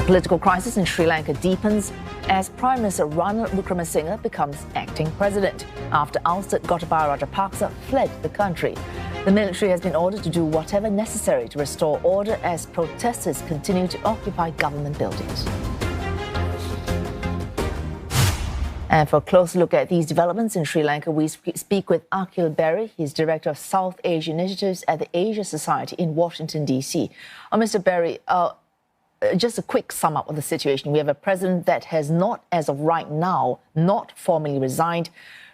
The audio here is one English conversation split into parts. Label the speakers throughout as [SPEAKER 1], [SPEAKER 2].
[SPEAKER 1] political crisis in Sri Lanka deepens as Prime Minister Ranil Wickremesinghe becomes acting president after ousted Gotabaya Rajapaksa fled the country. The military has been ordered to do whatever necessary to restore order as protesters continue to occupy government buildings. And for a closer look at these developments in Sri Lanka, we speak with Akhil Bery. He's Director of South Asia Initiatives at the Asia Society in Washington, D.C. Mr. Bery, just a quick sum up of the situation. We have a president that has not, as of right now, not formally resigned.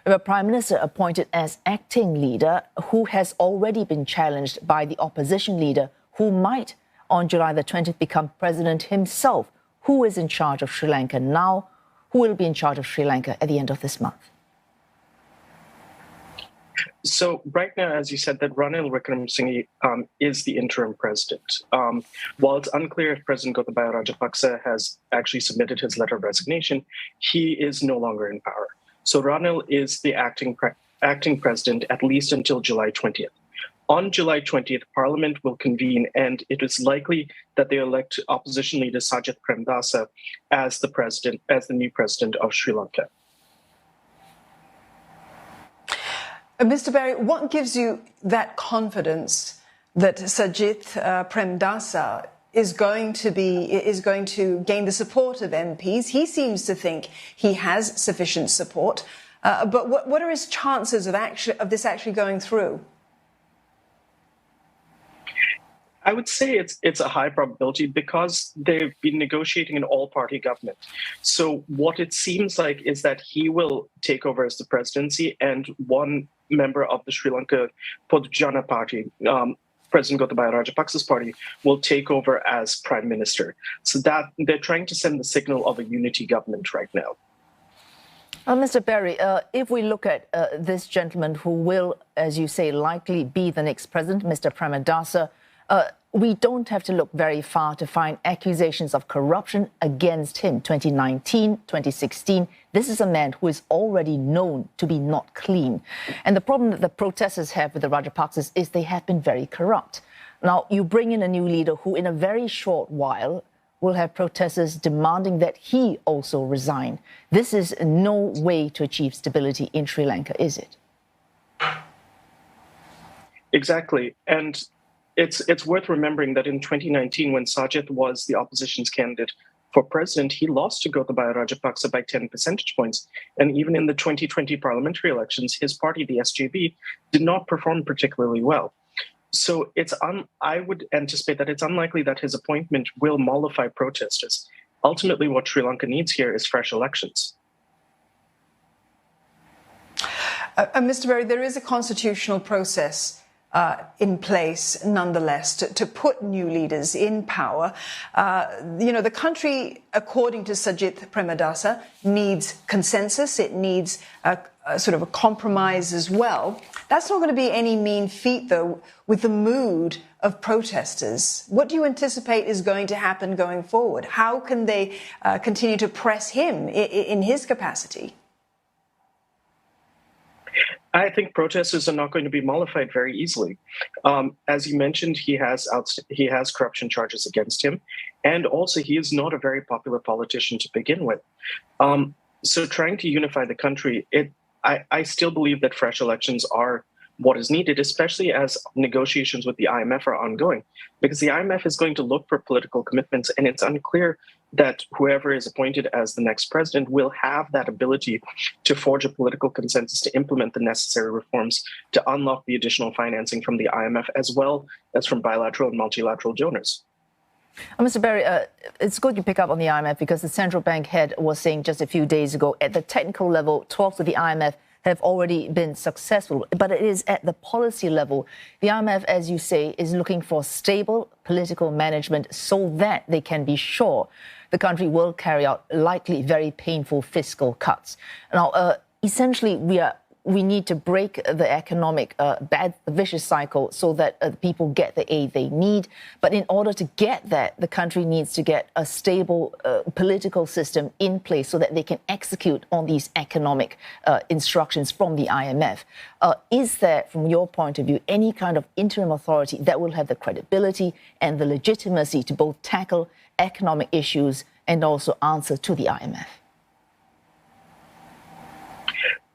[SPEAKER 1] We have a prime minister appointed as acting leader who has already been challenged by the opposition leader who might, on July the 20th, become president himself. Who is in charge of Sri Lanka now? Who will be in charge of Sri Lanka at the end of this month?
[SPEAKER 2] So right now, as you said, that Ranil Wickremesinghe is the interim president. While it's unclear if President Gotabaya Rajapaksa has actually submitted his letter of resignation, he is no longer in power. So Ranil is the acting president at least until July 20th. On July 20th, Parliament will convene, and it is likely that they elect opposition leader Sajith Premadasa as the new president of Sri Lanka.
[SPEAKER 3] Mr. Bery, what gives you that confidence that Sajith Premadasa is going to gain the support of MPs? He seems to think he has sufficient support, but what are his chances of this actually going through?
[SPEAKER 2] I would say it's a high probability because they've been negotiating an all-party government. So what it seems like is that he will take over as the presidency, and one member of the Sri Lanka Podujana party, President Gotabaya Rajapaksa's party, will take over as prime minister. So that they're trying to send the signal of a unity government right now.
[SPEAKER 1] Mr. Bery, if we look at this gentleman who will, as you say, likely be the next president, Mr. Premadasa, we don't have to look very far to find accusations of corruption against him. 2019, 2016, this is a man who is already known to be not clean. And the problem that the protesters have with the Rajapaksas is they have been very corrupt. Now, you bring in a new leader who in a very short while will have protesters demanding that he also resign. This is no way to achieve stability in Sri Lanka, is it?
[SPEAKER 2] Exactly. And it's worth remembering that in 2019, when Sajith was the opposition's candidate for president, he lost to Gotabaya Rajapaksa by 10 percentage points. And even in the 2020 parliamentary elections, his party, the SJB, did not perform particularly well. So I would anticipate that it's unlikely that his appointment will mollify protesters. Ultimately, what Sri Lanka needs here is fresh elections.
[SPEAKER 3] Mr. Bery, there is a constitutional process in place, nonetheless, to put new leaders in power. The country, according to Sajith Premadasa, needs consensus. It needs a sort of a compromise as well. That's not going to be any mean feat, though, with the mood of protesters. What do you anticipate is going to happen going forward? How can they continue to press him in his capacity?
[SPEAKER 2] I think protesters are not going to be mollified very easily. As you mentioned, he has corruption charges against him, and also he is not a very popular politician to begin with. So trying to unify the country, I still believe that fresh elections are what is needed, especially as negotiations with the IMF are ongoing, because the IMF is going to look for political commitments, and it's unclear that whoever is appointed as the next president will have that ability to forge a political consensus to implement the necessary reforms to unlock the additional financing from the IMF as well as from bilateral and multilateral donors.
[SPEAKER 1] Mr. Bery, it's good you pick up on the IMF because the central bank head was saying just a few days ago at the technical level, talks with the IMF have already been successful, but it is at the policy level. The IMF, as you say, is looking for stable political management so that they can be sure the country will carry out likely very painful fiscal cuts. Now, essentially, we need to break the economic vicious cycle so that people get the aid they need. But in order to get that, the country needs to get a stable political system in place so that they can execute on these economic instructions from the IMF. Is there, from your point of view, any kind of interim authority that will have the credibility and the legitimacy to both tackle economic issues and also answer to the IMF?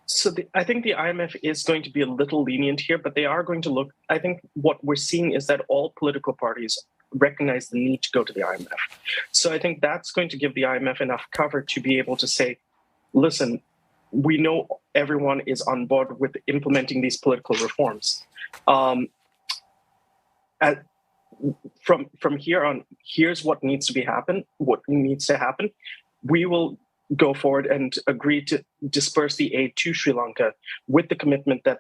[SPEAKER 2] So I think the IMF is going to be a little lenient here, but they are going to look. I think what we're seeing is that all political parties recognize the need to go to the IMF. So I think that's going to give the IMF enough cover to be able to say, listen, we know everyone is on board with implementing these political reforms. From here on, here's what needs to happen. We will go forward and agree to disperse the aid to Sri Lanka with the commitment that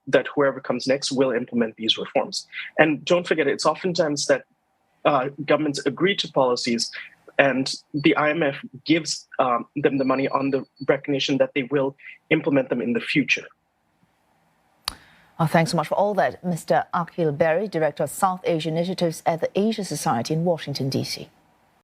[SPEAKER 2] that whoever comes next will implement these reforms. And don't forget, it's oftentimes that governments agree to policies and the IMF gives them the money on the recognition that they will implement them in the future.
[SPEAKER 1] Thanks so much for all that, Mr. Akhil Bery, Director of South Asia Initiatives at the Asia Society in Washington, D.C.